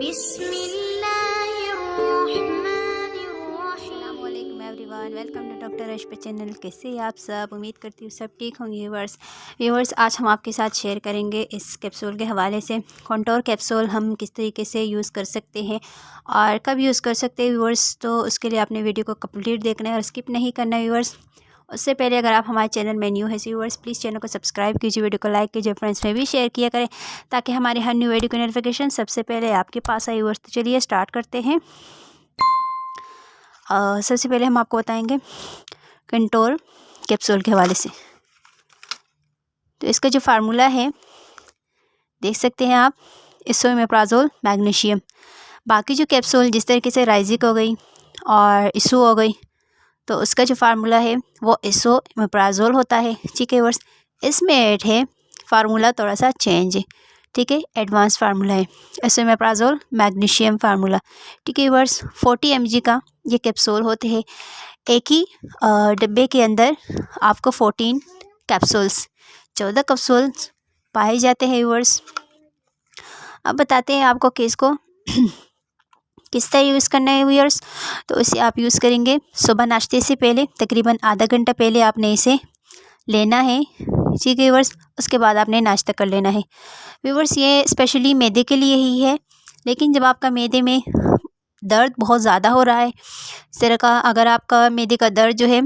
अस्सलामुअलैकुम everyone, welcome to doctor Ashpa channel. कैसे हैं आप सब? उम्मीद करती हूँ सब ठीक होंगे। व्यूवर्स आज हम आपके साथ शेयर करेंगे इस कैप्सूल के हवाले से कॉन्टोर कैप्सूल हम किस तरीके से यूज़ कर सकते हैं और कब यूज़ कर सकते हैं व्यूवर्स। तो उसके लिए आपने वीडियो को कंप्लीट देखना है और स्किप नहीं करना है व्यूवर्स। उससे पहले अगर आप हमारे चैनल में न्यू है व्यूवर्स, प्लीज़ चैनल को सब्सक्राइब कीजिए, वीडियो को लाइक कीजिए, फ्रेंड्स में भी शेयर किया करें ताकि हमारे हर न्यू वीडियो की नोटिफिकेशन सबसे पहले आपके पास आए व्यूवर्स। तो चलिए स्टार्ट करते हैं। सबसे पहले हम आपको बताएंगे कॉन्टोर कैप्सूल के हवाले से। तो इसका जो फार्मूला है देख सकते हैं आप, इसोमेप्राजोल मैग्नीशियम। बाकी जो कैप्सूल जिस तरीके से राइजिक हो गई और इसो हो गई, तो उसका जो फार्मूला है वो इसोमेप्राजोल होता है। ठीक है वर्स, इसमें ऐड है फार्मूला थोड़ा सा चेंज है। ठीक है, एडवांस फार्मूला है इसोमेप्राजोल मैग्नीशियम फार्मूला। ठीक है वर्स, 40 mg का ये कैप्सूल होते हैं। एक ही डब्बे के अंदर आपको 14 कैप्सूल्स 14 कैप्सूल्स पाए जाते हैं व्यूअर्स। अब बताते हैं आपको कि इसको किस तरह यूज़ करना है व्यूअर्स। तो इसे आप यूज़ करेंगे सुबह नाश्ते से पहले, तकरीबन आधा घंटा पहले आपने इसे लेना है। ठीक है व्यूअर्स, उसके बाद आपने नाश्ता कर लेना है। व्यूअर्स ये स्पेशली मैदे के लिए ही है, लेकिन जब आपका मैदे में दर्द बहुत ज़्यादा हो रहा है इस तरह का, अगर आपका मैदे का दर्द जो है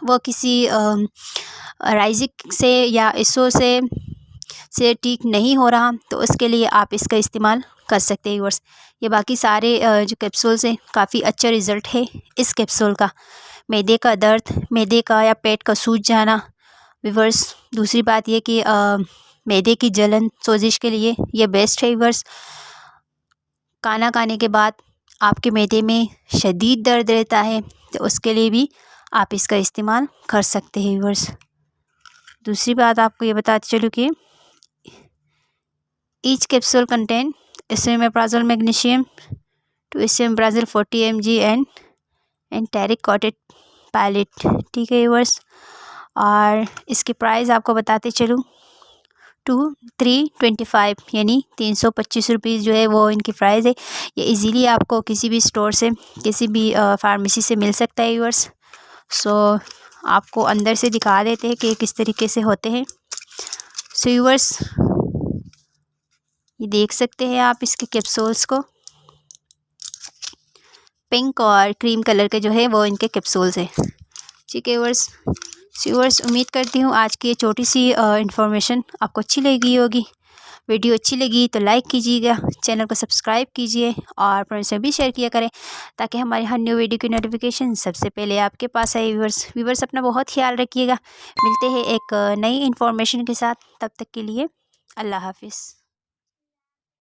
वो किसी राइजिक से या इसो से ठीक नहीं हो रहा, तो उसके लिए आप इसका इस्तेमाल कर सकते हैं व्यूअर्स। ये बाकी सारे जो कैप्सूल्स हैं काफ़ी अच्छा रिज़ल्ट है इस कैप्सूल का। मैदे का दर्द, मैदे का या पेट का सूज जाना व्यूअर्स। दूसरी बात ये कि मैदे की जलन, सोजिश के लिए ये बेस्ट है व्यूअर्स। खाना खाने के बाद आपके मैदे में शदीद दर्द रहता है, तो उसके लिए भी आप इसका इस्तेमाल कर सकते हैं व्यूअर्स। दूसरी बात आपको ये बताते चलूँ कि each capsule contain esomeprazole magnesium to esomeprazole 40 mg and enteric coated pellet. ठीक है व्यूअर्स, और इसकी प्राइस आपको बताते चलूँ 325 यानी 325 रुपीज़ जो है वो इनकी प्राइस है। ये इजीली आपको किसी भी स्टोर से, किसी भी फार्मेसी से मिल सकता है व्यूअर्स। सो आपको अंदर से दिखा देते हैं कि किस तरीके से होते हैं। सो व्यूअर्स ये देख सकते हैं आप इसके कैप्सूल्स को, पिंक और क्रीम कलर के जो है वो इनके कैप्सूल्स हैं। ठीक है व्यूअर्स, उम्मीद करती हूँ आज की ये छोटी सी इन्फॉर्मेशन आपको अच्छी लगी होगी। वीडियो अच्छी लगी तो लाइक कीजिएगा, चैनल को सब्सक्राइब कीजिए और फ्रेंड्स में भी शेयर किया करें ताकि हमारी हर न्यू वीडियो की नोटिफिकेशन सबसे पहले आपके पास आए। व्यूअर्स अपना बहुत ख्याल रखिएगा। मिलते हैं एक नई इन्फॉर्मेशन के साथ, तब तक के लिए अल्लाह हाफिज़।